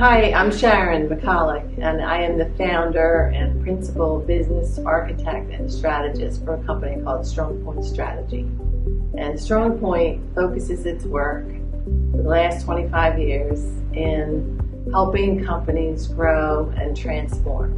Hi, I'm Sharon McCulloch, and I am the founder and principal business architect and strategist for a company called Strong Point Strategy. And Strong Point focuses its work for the last 25 years in helping companies grow and transform.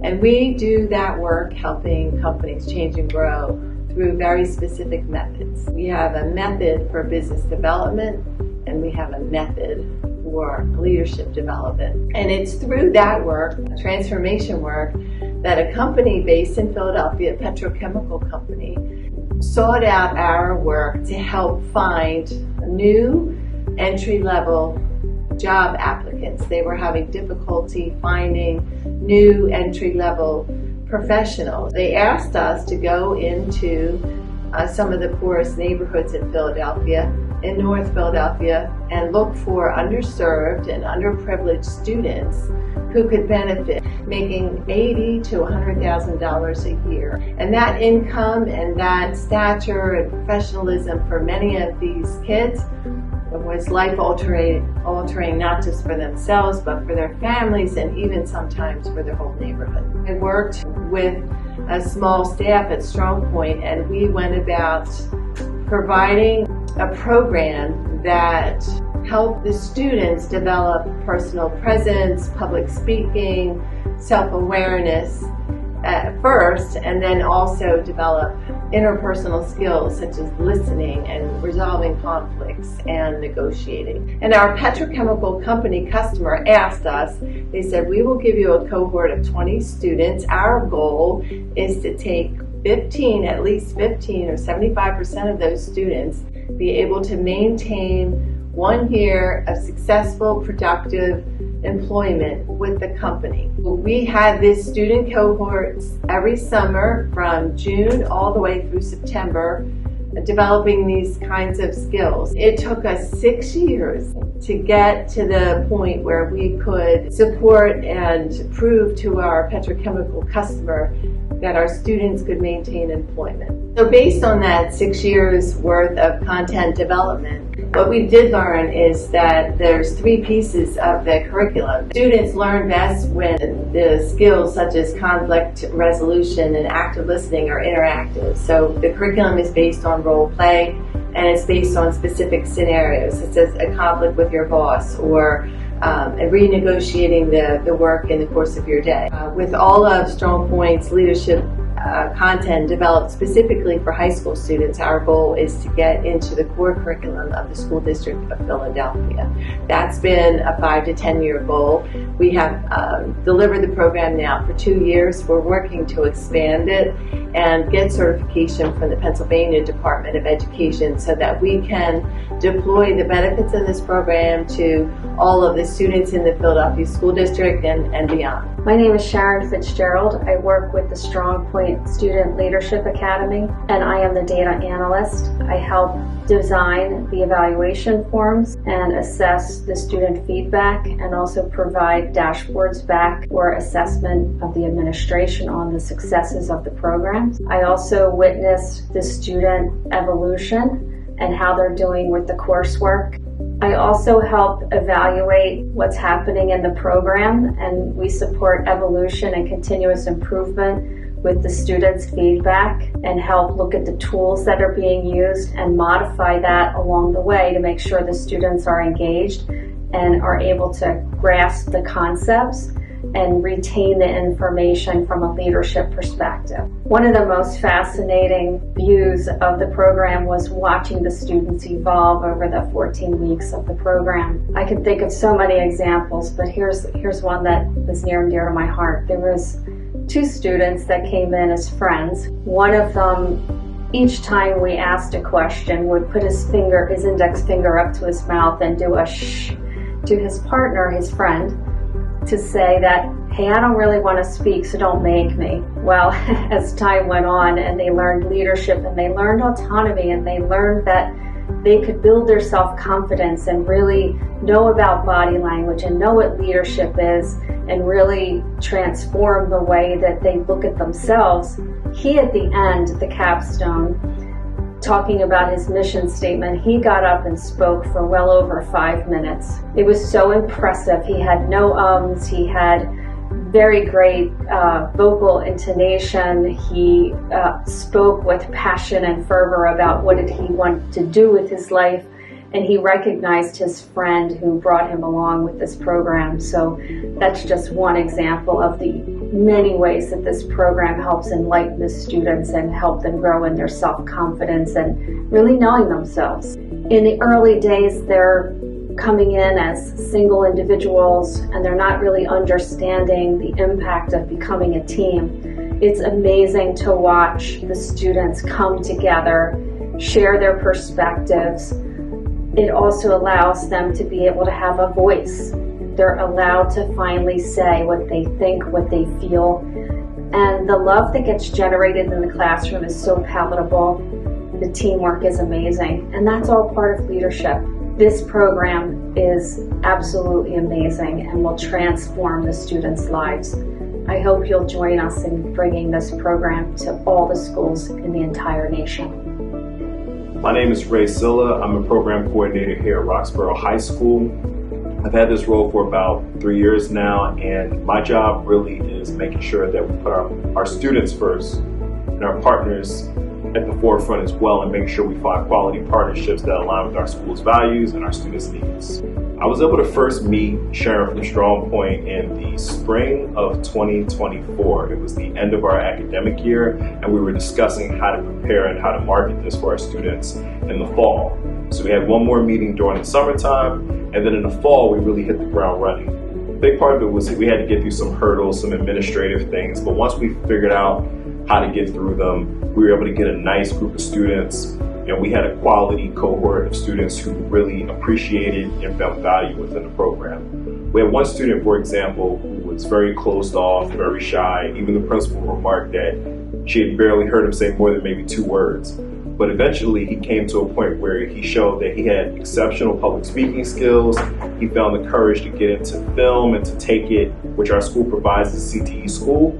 And we do that work helping companies change and grow through very specific methods. We have a method for business development, and we have a method for leadership development. And it's through that work, transformation work, that a company based in Philadelphia, a petrochemical company, sought out our work to help find new entry-level job applicants. They were having difficulty finding new entry-level professionals. They asked us to go into some of the poorest neighborhoods in Philadelphia, in North Philadelphia, and look for underserved and underprivileged students who could benefit, making $80,000 to $100,000 a year. And that income and that stature and professionalism for many of these kids was life-altering, not just for themselves, but for their families and even sometimes for their whole neighborhood. I worked with a small staff at Strong Point, and we went about providing a program that helped the students develop personal presence, public speaking, self-awareness at first, and then also develop interpersonal skills such as listening and resolving conflicts and negotiating. And our petrochemical company customer asked us, they said, we will give you a cohort of 20 students. Our goal is to take at least 15 or 75% of those students be able to maintain 1 year of successful, productive employment with the company. We had this student cohort every summer from June all the way through September, developing these kinds of skills. It took us 6 years to get to the point where we could support and prove to our petrochemical customer that our students could maintain employment. So based on that 6 years worth of content development, what we did learn is that there's 3 pieces of the curriculum. Students learn best when the skills such as conflict resolution and active listening are interactive. So the curriculum is based on role play, and it's based on specific scenarios, such as a conflict with your boss or renegotiating the work in the course of your day. With all of Strong Point's leadership content developed specifically for high school students, our goal is to get into the core curriculum of the School District of Philadelphia. That's been a 5 to 10 year goal. We have delivered the program now for 2 years. We're working to expand it and get certification from the Pennsylvania Department of Education so that we can deploy the benefits of this program to all of the students in the Philadelphia School District and beyond. My name is Sharon Fitzgerald. I work with the Strong Point Student Leadership Academy, and I am the data analyst. I help design the evaluation forms and assess the student feedback, and also provide dashboards back for assessment of the administration on the successes of the programs. I also witness the student evolution and how they're doing with the coursework. I also help evaluate what's happening in the program, and we support evolution and continuous improvement with the students' feedback and help look at the tools that are being used and modify that along the way to make sure the students are engaged and are able to grasp the concepts and retain the information from a leadership perspective. One of the most fascinating views of the program was watching the students evolve over the 14 weeks of the program. I can think of so many examples, but here's one that was near and dear to my heart. There was 2 students that came in as friends. One of them, each time we asked a question, would put his index finger up to his mouth and do a shh to his partner, his friend, to say that, hey, I don't really want to speak, so don't make me. Well, as time went on and they learned leadership and they learned autonomy and they learned that they could build their self-confidence and really know about body language and know what leadership is and really transform the way that they look at themselves, he at the end, the capstone, talking about his mission statement, he got up and spoke for well over 5 minutes. It was so impressive. He had no ums, he had very great vocal intonation. He spoke with passion and fervor about what did he want to do with his life, and he recognized his friend who brought him along with this program. So that's just one example of the many ways that this program helps enlighten the students and help them grow in their self-confidence and really knowing themselves. In the early days, they're coming in as single individuals and they're not really understanding the impact of becoming a team. It's amazing to watch the students come together, share their perspectives. It also allows them to be able to have a voice. They're allowed to finally say what they think, what they feel. And the love that gets generated in the classroom is so palatable. The teamwork is amazing. And that's all part of leadership. This program is absolutely amazing and will transform the students' lives. I hope you'll join us in bringing this program to all the schools in the entire nation. My name is Ray Silla. I'm a program coordinator here at Roxborough High School. I've had this role for about 3 years now, and my job really is making sure that we put our students first and our partners at the forefront as well, and making sure we find quality partnerships that align with our school's values and our students' needs. I was able to first meet Sharon from Strong Point in the spring of 2024. It was the end of our academic year, and we were discussing how to prepare and how to market this for our students in the fall. So we had one more meeting during the summertime, and then in the fall we really hit the ground running. A big part of it was we had to get through some hurdles, some administrative things, but once we figured out how to get through them, we were able to get a nice group of students, and we had a quality cohort of students who really appreciated and felt value within the program. We had one student, for example, who was very closed off, very shy. Even the principal remarked that she had barely heard him say more than maybe 2 words. But eventually he came to a point where he showed that he had exceptional public speaking skills. He found the courage to get into film and to take it, which our school provides as a CTE school.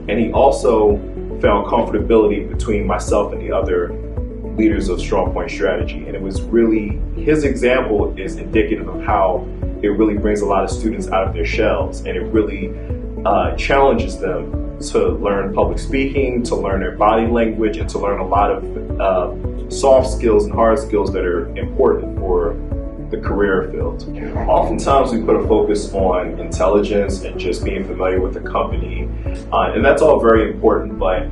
And he also found comfortability between myself and the other leaders of Strong Point Strategy. And it was really, his example is indicative of how it really brings a lot of students out of their shells, and it really challenges them to learn public speaking, to learn their body language, and to learn a lot of soft skills and hard skills that are important for the career field. Oftentimes we put a focus on intelligence and just being familiar with the company, and that's all very important, but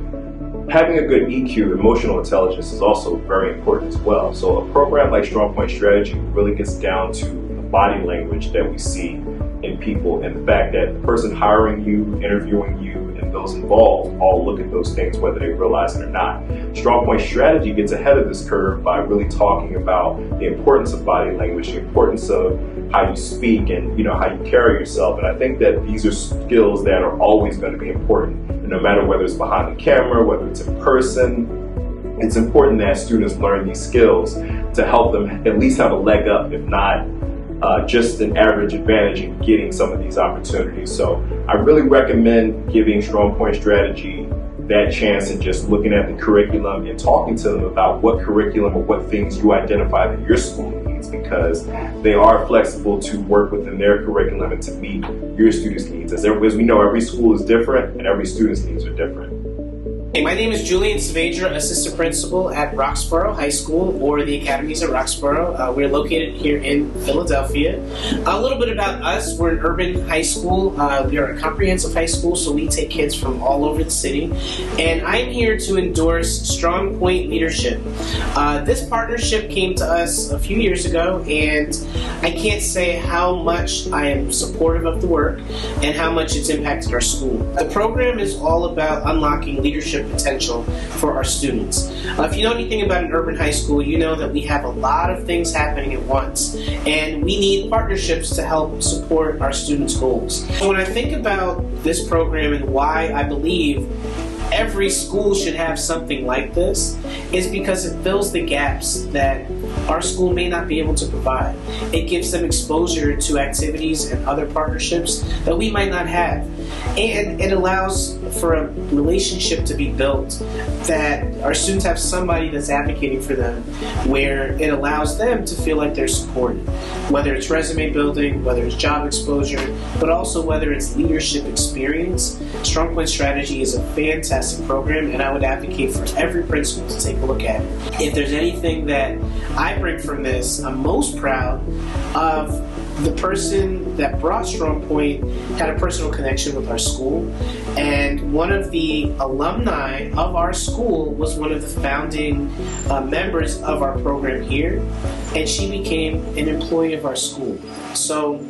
having a good EQ, emotional intelligence, is also very important as well. So a program like Strong Point Strategy really gets down to the body language that we see in people, and the fact that the person hiring you, interviewing you, and those involved all look at those things whether they realize it or not. Strong Point Strategy gets ahead of this curve by really talking about the importance of body language, the importance of how you speak, and how you carry yourself. And I think that these are skills that are always going to be important, and no matter whether it's behind the camera, whether it's in person. It's important that students learn these skills to help them at least have a leg up, if not just an average advantage in getting some of these opportunities. So I really recommend giving Strong Point Strategy that chance and just looking at the curriculum and talking to them about what curriculum or what things you identify that your school needs, because they are flexible to work within their curriculum and to meet your students' needs. As we know, every school is different and every student's needs are different. Hey, my name is Julian Saavedra, Assistant Principal at Roxborough High School, or the Academies at Roxborough. We're located here in Philadelphia. A little bit about us: we're an urban high school. We are a comprehensive high school, so we take kids from all over the city. And I'm here to endorse Strong Point Leadership. This partnership came to us a few years ago, and I can't say how much I am supportive of the work and how much it's impacted our school. The program is all about unlocking leadership potential for our students. If you know anything about an urban high school, you know that we have a lot of things happening at once, and we need partnerships to help support our students' goals. When I think about this program and why I believe every school should have something like this is because it fills the gaps that our school may not be able to provide. It gives them exposure to activities and other partnerships that we might not have. And it allows for a relationship to be built that our students have somebody that's advocating for them, where it allows them to feel like they're supported, whether it's resume building, whether it's job exposure, but also whether it's leadership experience. Strong Point Strategy is a fantastic program, and I would advocate for every principal to take a look at it. If there's anything that I bring from this, I'm most proud of the person that brought Strong Point had a personal connection with our school, and one of the alumni of our school was one of the founding members of our program here, and she became an employee of our school. So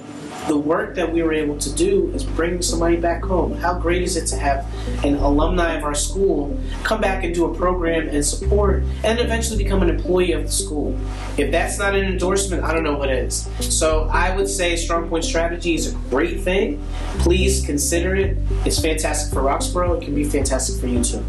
the work that we were able to do is bring somebody back home. How great is it to have an alumni of our school come back and do a program and support and eventually become an employee of the school? If that's not an endorsement, I don't know what is. So I would say Strong Point Strategy is a great thing. Please consider it. It's fantastic for Roxborough. It can be fantastic for you too.